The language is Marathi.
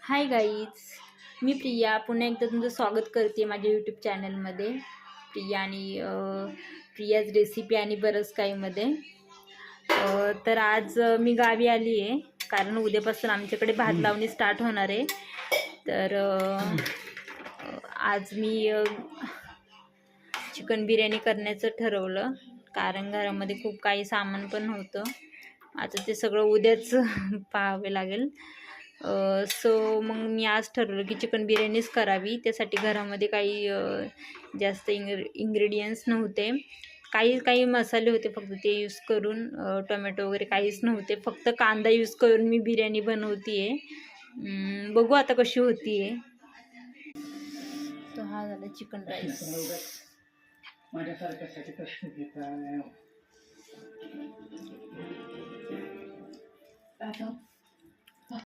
हाय गाईज, मी प्रिया पुन्हा एकदा तुमचं स्वागत करते माझ्या यूट्यूब चॅनलमध्ये. प्रिया आणि प्रियाज रेसिपी आणि बरंच काहीमध्ये. तर आज मी गावी आली आहे कारण उद्यापासून आमच्याकडे भात लावणी स्टार्ट होणार आहे. तर आज मी चिकन बिर्याणी करण्याचं ठरवलं कारण घरामध्ये खूप काही सामान पण नव्हतं. आता ते सगळं उद्याच पाहावे लागेल. सो मग मी आज ठरवलं की चिकन बिर्याणीच करावी. त्यासाठी घरामध्ये काही जास्त इंग्रेडियंट्स नव्हते. काही मसाले होते फक्त ते यूज करून, टोमॅटो वगैरे काहीच नव्हते. फक्त कांदा यूज करून मी बिर्याणी बनवते आहे. बघू आता कशी होती आहे. तो हा झाला चिकन राईस. माझ्यासारख्यासाठी कष्ट घेताय.